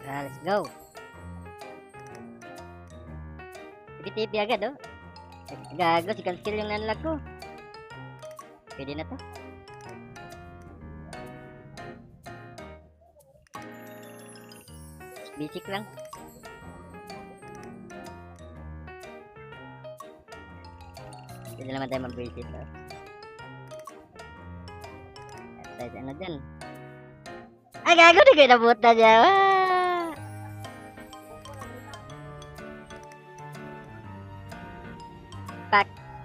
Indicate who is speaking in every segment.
Speaker 1: Let's go. TP agad oh. Gago, si cancel yung nanlag ko. Pwede na to. Basic lang. Pwede naman tayo mag-basic oh. Size ano dyan? Ay gago, di ko inabuta niya.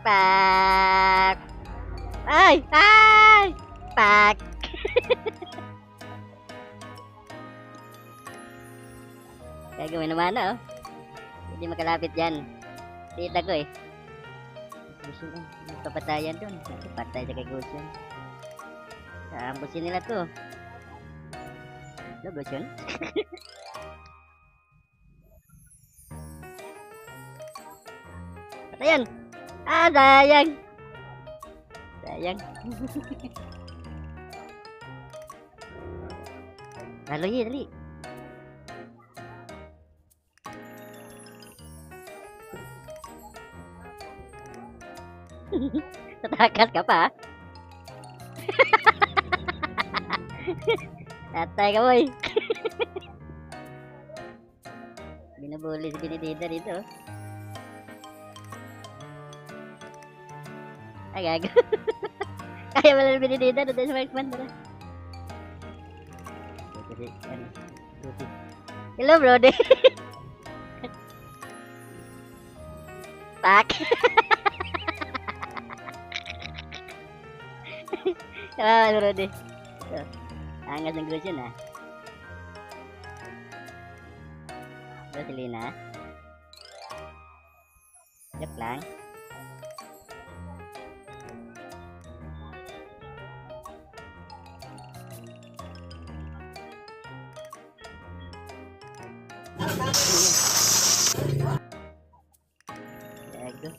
Speaker 1: Pak. Ay! Pak. Gagawin naman oh. Hindi makalapit yan. Tita ko eh. Gusto ko. Magpapatayan doon. Patay sa kay Gusion. Ambusin nila to. Ano Gusion? Patayan! Sayang! Sayang. Dali. Tatakas ka pa. Tatay ka boy. Binubuli si Binidida dito. Ay gago. Kaya wala na Binidida doon sa Markman dala. Hello brody. Tak. Kawawa brody. So, angas ng Gusion ah. Ito si Lina. Joke lang. Gago.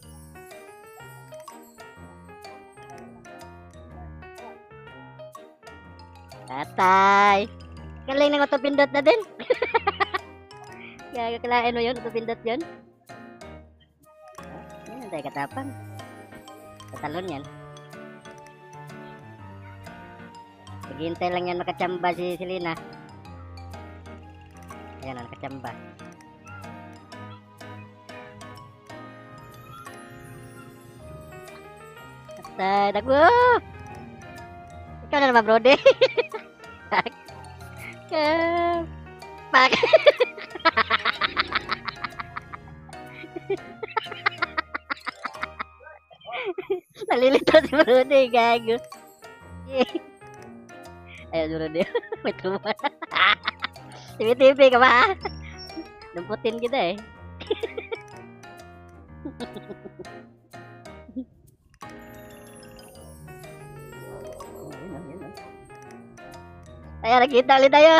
Speaker 1: Tatay. Kaling nang autopindot na din. Gago, kalain mo yun, autopindot yun. Yan, tayo katapang. Tatalon yan. Naghihintay lang yan makachamba si Lina. Ayan na, nakachamba. Tatay, dago! Ikaw na naman, brody. Pak. Pak. Nalilito si brody, gago. Ayan, brody. May truma. Tipi-tipi ka ba? Lumputin kita eh. Ayan, nakita ulit tayo.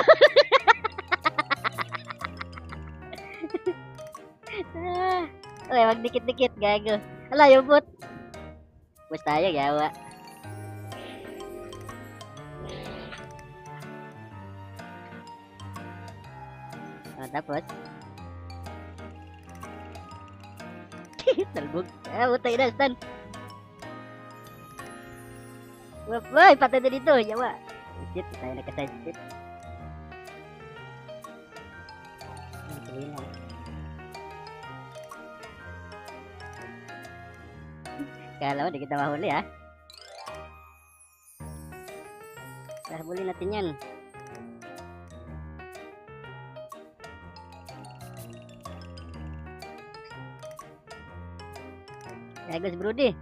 Speaker 1: Okay, magdikit-dikit, gago. Hala, yung boot. Push tayo, gawa. Tapos. Talbog. Utay na, stun. Wait, patay na dito, yawa. Shit, tayo nagka-side split. Kala mo, di kita mahuli ha. Habulin natin yan. Gagos brody.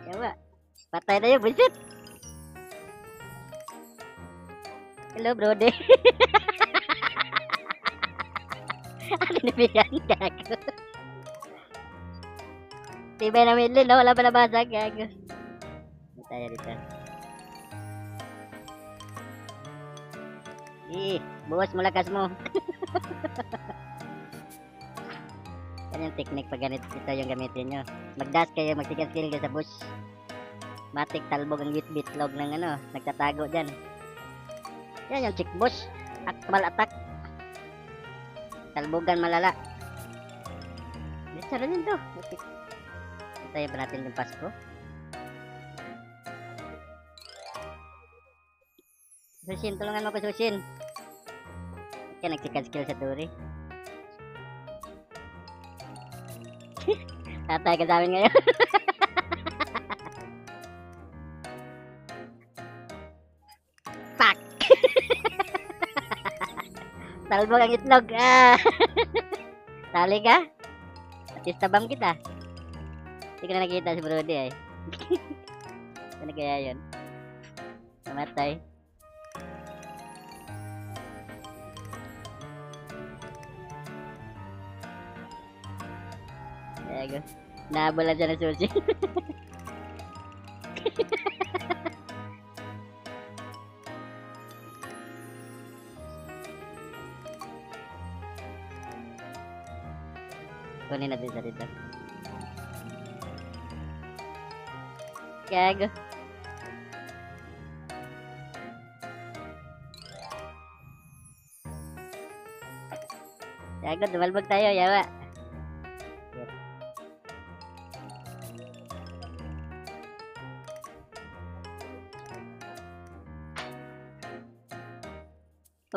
Speaker 1: Yawa. Patay na yun, bullshit. Hello, brody. Ano nabigyan, gago. Tibay na midlin, no? Wala pa nabasag, gago. Dito. Buwas mo lakas mo. Yan yung technique pag ganito ito yung gamitin nyo. Mag-dash kayo, mag-skill kayo sa bush. Matik talbog ang bitlog ng nagtatago dyan. Yan yung chick bush. Actual attack. Talbogan malala. Diretso rin to. Tayo ba natin yung Pasko? Sushin, tulungan mo ko, Sushin. Kaya nagsikad-skill sa Duri. Tatay ka sa amin ngayon. Pak! Talbog ang itlog. Tali ka? Atis tabam kita. Hindi ko na nakita si Brody eh. Ano kaya yun? Namatay. Ayan. Nahabol lang siya ng sushi. Kunin natin siya dito. Gago. Gago, dumalbog tayo, yawa.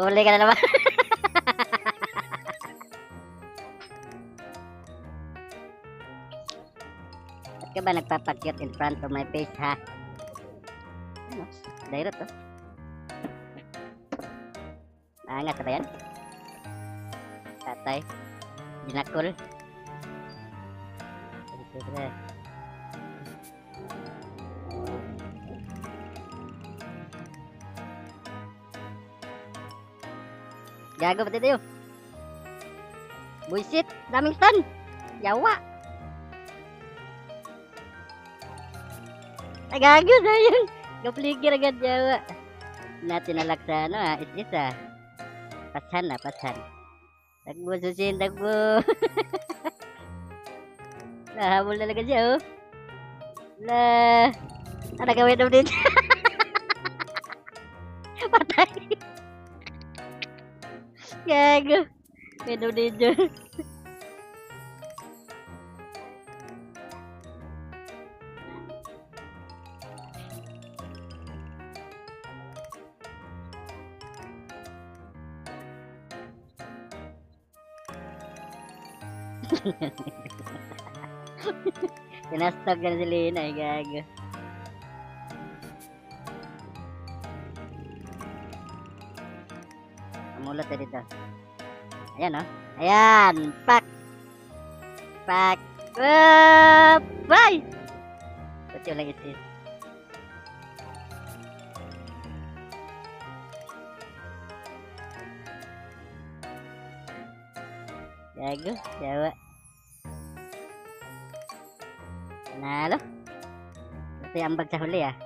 Speaker 1: Huli ka na naman. Ba't ka ba nagpapakyat in front of my face, ha? Ano? Dairot, to. Naangat ka ba yan? Tatay. Ginakol. Gago pati tayo. Buisit, daming stun. Yawa. Ay gago sayang. Gapligir agad yawa. Natin nalak sa ano is Pasan na, pasan. Takbo Susin, takbo. Nahabol talaga siya oh. Lah. Ano gawin naman din? Patay. Gago. Pino ninyo. Tinastog ka na si Lina eh, gago. Amulot na dito. Ayan oh. Ayan. Pak. Pak. Bye. Ba't yung lang isis? Gago. Yawa. Panalo. Ito yung ambag sa huli ah.